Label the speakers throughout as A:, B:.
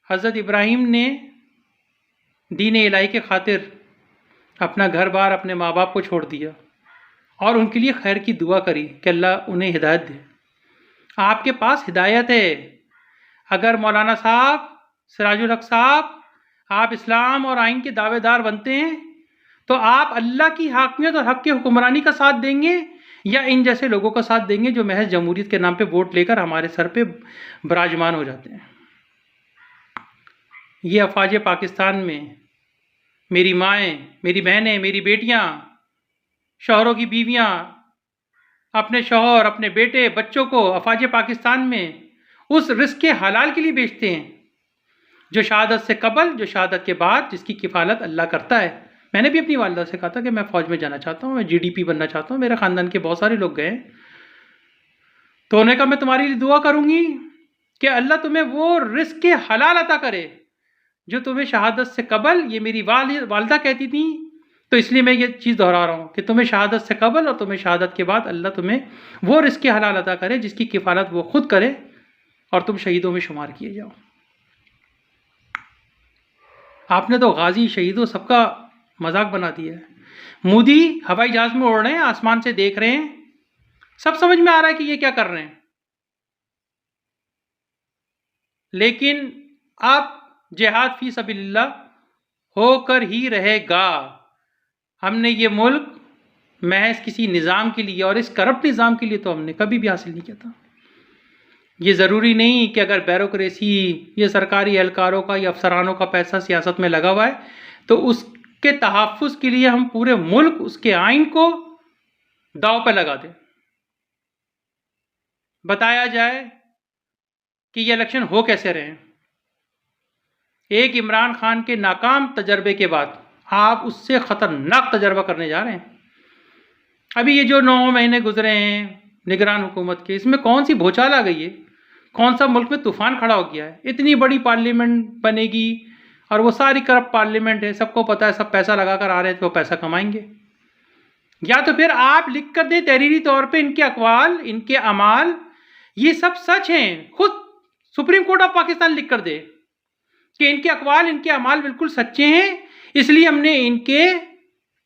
A: हज़रत इब्राहीम ने दीन इलाही के खातिर अपना घर बार, अपने माँ बाप को छोड़ दिया और उनके लिए खैर की दुआ करी कि अल्लाह उन्हें हिदायत दे। आपके पास हिदायत है। अगर मौलाना साहब, सिराजुल हक साहब, आप इस्लाम और आइन के दावेदार बनते हैं तो आप अल्लाह की हाकमियत और हक की हुक्मरानी का साथ देंगे या इन जैसे लोगों का साथ देंगे जो महज जमहूरियत के नाम पे वोट लेकर हमारे सर पे विराजमान हो जाते हैं। ये अफवाज पाकिस्तान में मेरी माएँ, मेरी बहनें, मेरी बेटियाँ, शौहरों की बीवियाँ अपने शौहर, अपने बेटे, बच्चों को अफवाज पाकिस्तान में उस रिस्क के हलाल के लिए बेचते हैं जो शहादत से कबल, जो शहादत के बाद, जिसकी किफ़ालत अल्लाह करता है। मैंने भी अपनी वालिदा से कहा था कि मैं फ़ौज में जाना चाहता हूँ, मैं GDP बनना चाहता हूँ। मेरे ख़ानदान के बहुत सारे लोग गए, तो उन्हें कहा मैं तुम्हारी लिए दुआ करूँगी कि अल्लाह तुम्हें वो रिस्क के हलाल अता करे जो तुम्हें शहादत से कबल, ये मेरी वालिदा कहती थी, तो इसलिए मैं ये चीज़ दोहरा रहा हूँ कि तुम्हें शहादत से कबल और तुम्हें शहादत के बाद अल्लाह तुम्हें वो रिस्क के हलाल अता करे जिसकी किफ़ालत वो खुद करे और तुम शहीदों में शुमार किए जाओ। आपने तो गाजी, शहीदों, सबका मजाक बना दिया है। मोदी हवाई जहाज में उड़ रहे हैं, आसमान से देख रहे हैं, सब समझ में आ रहा है कि ये क्या कर रहे हैं, लेकिन अब जिहाद फी सबिलिल्लाह होकर ही रहेगा। हमने ये मुल्क महज किसी निज़ाम के लिए, और इस करप्ट निज़ाम के लिए तो हमने कभी भी हासिल नहीं किया था। ये ज़रूरी नहीं कि अगर ब्यूरोक्रेसी, ये सरकारी एहलकारों का या अफसरानों का पैसा सियासत में लगा हुआ है तो उसके तहफ़्फ़ुज़ के लिए हम पूरे मुल्क, उसके आइन को दांव पर लगा दें। बताया जाए कि ये इलेक्शन हो कैसे रहे हैं। एक इमरान खान के नाकाम तजर्बे के बाद आप उससे ख़तरनाक तजर्बा करने जा रहे हैं। अभी ये जो 9 महीने गुजरे हैं निगरान हुकूमत के, इसमें कौन सी भूचाल आ गई है, कौन सा मुल्क में तूफ़ान खड़ा हो गया है। इतनी बड़ी पार्लियामेंट बनेगी और वो सारी करप्ट पार्लियामेंट है, सबको पता है, सब पैसा लगा कर आ रहे हैं तो वो पैसा कमाएंगे। या तो फिर आप लिख कर दें तहरीरी तौर पे इनके अक़वाल, इनके अमाल ये सब सच हैं, खुद सुप्रीम कोर्ट ऑफ पाकिस्तान लिख कर दे कि इनके अक़वाल, इनके अमाल बिल्कुल सच्चे हैं, इसलिए हमने इनके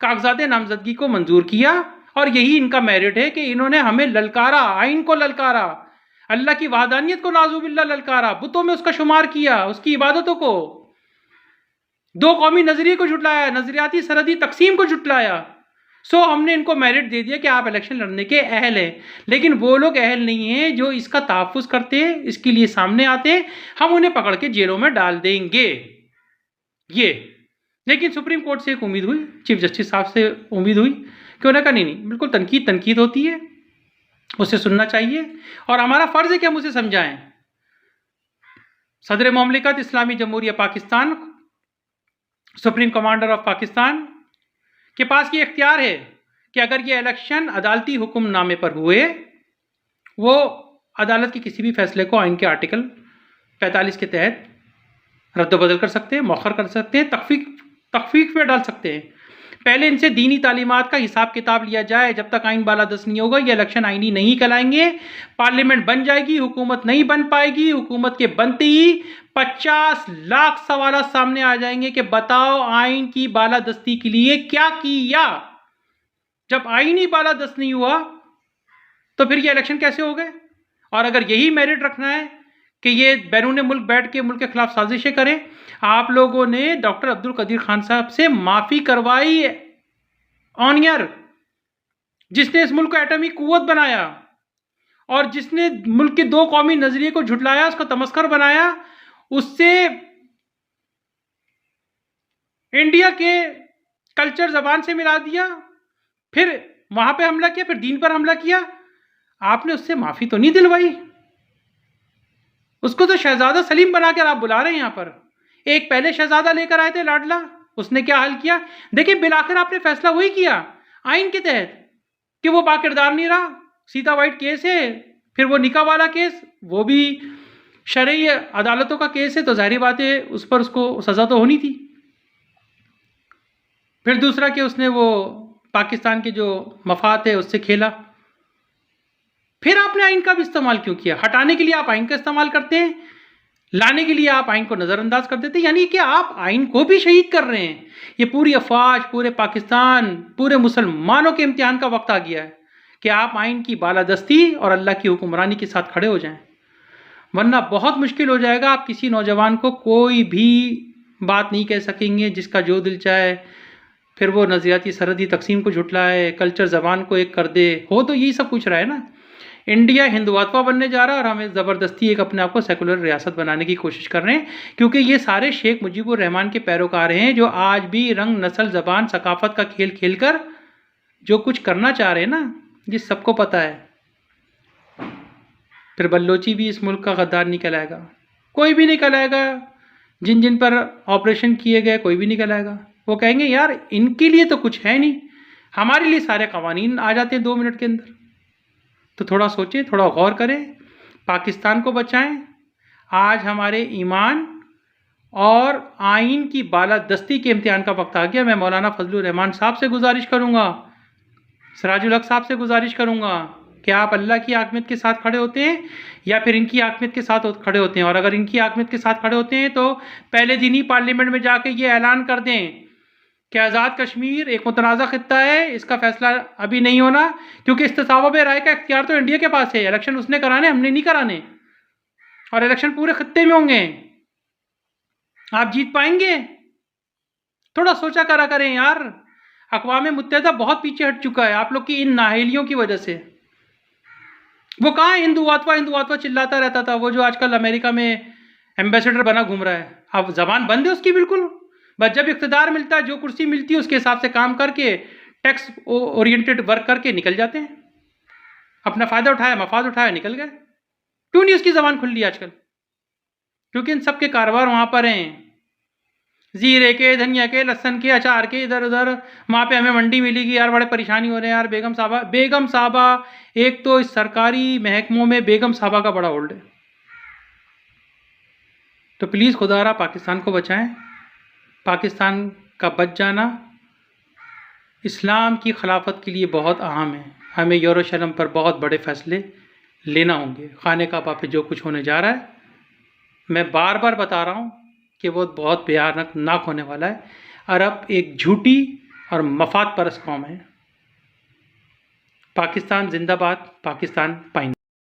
A: कागजात नामजदगी को मंजूर किया और यही इनका मेरिट है कि इन्होंने हमें ललकारा, आइन को ललकारा, अल्लाह की वहदानियत को नाज़ुबिल्लाह ललकारा, बुतों में उसका शुमार किया, उसकी इबादतों को, दो कौमी नजरिए को झुटलाया, नजरियाती सरहदी तकसीम को झुटलाया। सो हमने इनको मेरिट दे दिया कि आप इलेक्शन लड़ने के अहल हैं। लेकिन वो लोग अहल नहीं हैं जो इसका तहफ़्फ़ुज़ करते हैं, इसके लिए सामने आते हैं, हम उन्हें पकड़ के जेलों में डाल देंगे। ये लेकिन सुप्रीम कोर्ट से एक उम्मीद हुई, चीफ जस्टिस साहब से उम्मीद हुई कि उन्होंने कहा नहीं, बिल्कुल तनकीद होती है, उसे सुनना चाहिए और हमारा फ़र्ज़ है कि हम उसे समझाएं। सदर मुमलिकत इस्लामी जमहूरिया Pakistan, supreme commander of Pakistan के पास ये इख्तियार है कि अगर ये इलेक्शन अदालती हुक्मनामे पर हुए, वो अदालत के किसी भी फैसले को आइन के आर्टिकल 45 के तहत रद्द-बदल कर सकते हैं, मौखर कर सकते हैं, तख्फीफ पे डाल सकते हैं। पहले इनसे दीनी तालीमात का हिसाब किताब लिया जाए। जब तक आइन बालादस्त नहीं होगा ये इलेक्शन आइनी नहीं कहलाएंगे। पार्लियामेंट बन जाएगी, हुकूमत नहीं बन पाएगी। हुकूमत के बनते ही 50 लाख सवाल सामने आ जाएंगे कि बताओ आइन की बालादस्ती के लिए क्या किया। जब आइन ही बालादस्त नहीं हुआ तो फिर ये इलेक्शन कैसे हो गए। और अगर यही मेरिट रखना है कि ये बैरून मुल्क बैठ के मुल्क के खिलाफ साजिशें करें, आप लोगों ने डॉक्टर अब्दुल कदीर खान साहब से माफ़ी करवाई ऑन ईयर, जिसने इस मुल्क को एटमी कुव्वत बनाया और जिसने मुल्क के दो कौमी नजरिए को झुटलाया, उसको तमस्कर बनाया, उससे इंडिया के कल्चर जबान से मिला दिया, फिर वहां पे हमला किया, फिर दीन पर हमला किया। आपने उससे माफ़ी तो नहीं दिलवाई। उसको तो शहजादा सलीम बनाकर आप बुला रहे हैं यहाँ पर। एक पहले शहजादा लेकर आए थे लाडला, उसने क्या हाल किया। देखिए बिलाखिर आपने फैसला वही किया आइन के तहत कि वो बाकिरदार नहीं रहा, सीधा वाइट केस है। फिर वो निकाह वाला केस, वो भी शरई अदालतों का केस है, तो जाहिर बात है उस पर उसको सज़ा तो होनी थी। फिर दूसरा कि उसने वो पाकिस्तान के जो मफाद है उससे खेला। फिर आपने आइन का भी इस्तेमाल क्यों किया। हटाने के लिए आप आइन का इस्तेमाल करते हैं, लाने के लिए आप आइन को नज़रअंदाज कर देते हैं, यानी कि आप आइन को भी शहीद कर रहे हैं। ये पूरी अफवाज, पूरे पाकिस्तान, पूरे मुसलमानों के इम्तिहान का वक्त आ गया है कि आप आइन की बालादस्ती और अल्लाह की हुक्मरानी के साथ खड़े हो जाएं, वरना बहुत मुश्किल हो जाएगा। आप किसी नौजवान को कोई भी बात नहीं कह सकेंगे, जिसका जो दिल चाहे, फिर वो नज़रियाती सरहदी तकसीम को झुटलाए, कल्चर ज़बान को एक कर दे। हो तो यही सब कुछ रहा है ना। इंडिया हिंदुत्व बनने जा रहा है और हमें ज़बरदस्ती एक अपने आप को सेकुलर रियासत बनाने की कोशिश कर रहे हैं, क्योंकि ये सारे शेख मुजीबुर रहमान के पैरोकार हैं जो आज भी रंग, नस्ल, ज़बान, सकाफ़त का खेल खेल कर जो कुछ करना चाह रहे हैं ना, ये सबको पता है। फिर बल्लोची भी इस मुल्क का गद्दार नहीं कहलाएगा, कोई भी नहीं कहलाएगा। जिन जिन पर ऑपरेशन किए गए कोई भी नहीं कहलाएगा। वो कहेंगे यार इनके लिए तो कुछ है नहीं, हमारे लिए सारे कवानीन आ जाते हैं 2 मिनट के अंदर। तो थोड़ा सोचें, थोड़ा गौर करें, पाकिस्तान को बचाएं। आज हमारे ईमान और आइन की बालादस्ती के इम्तिहान का वक्त आ गया। मैं मौलाना फजलुर रहमान साहब से गुजारिश करूँगा, सिराजुल हक साहब से गुजारिश करूँगा कि आप अल्लाह की आकमियत के साथ खड़े होते हैं या फिर इनकी आकमियत के साथ खड़े होते हैं। और अगर इनकी आकमियत के साथ खड़े होते हैं तो पहले दिन ही पार्लियामेंट में जाके ये ऐलान कर दें कि आज़ाद कश्मीर एक मुतनाज़ा खित्ता है, इसका फैसला अभी नहीं होना, क्योंकि इस्तिसाब राय का इख्तियार तो इंडिया के पास है। इलेक्शन उसने कराने, हमने नहीं कराने, और इलेक्शन पूरे खित्ते में होंगे। आप जीत पाएंगे? थोड़ा सोचा करा करें यार। अक़वाम मुत्तहिदा बहुत पीछे हट चुका है आप लोग की इन नाअहलियों की वजह से। वो कहाँ हिंदुत्व चिल्लाता रहता था, वो जो आजकल अमेरिका में एम्बेसडर बना घूम रहा है। अब जबान बंद है उसकी बिल्कुल। बस जब इख्तिदार मिलता है, जो कुर्सी मिलती है उसके हिसाब से काम करके, टैक्स ओरिएंटेड वर्क करके निकल जाते हैं। अपना फ़ायदा उठाया, मफाद उठाया, निकल गए। क्यों नहीं उसकी ज़बान खुल रही आजकल? क्योंकि इन सब के कारोबार वहाँ पर हैं, जीरे के, धनिया के, लहसन के, अचार के, इधर उधर। वहाँ पे हमें मंडी मिलेगी यार, बड़े परेशानी हो रहे हैं यार। बेगम साहबा एक तो इस सरकारी महकमों में बेगम साहबा का बड़ा होल्ड है। तो प्लीज़ खुदारा पाकिस्तान को बचाएं। पाकिस्तान का बच जाना इस्लाम की खिलाफत के लिए बहुत अहम है। हमें यरूशलेम पर बहुत बड़े फैसले लेना होंगे। खाने काबा पे जो कुछ होने जा रहा है, मैं बार बार बता रहा हूँ कि वो बहुत भयानक होने वाला है। अरब एक झूठी और मफाद परस्त कौम है। पाकिस्तान जिंदाबाद, पाकिस्तान पाइंदा।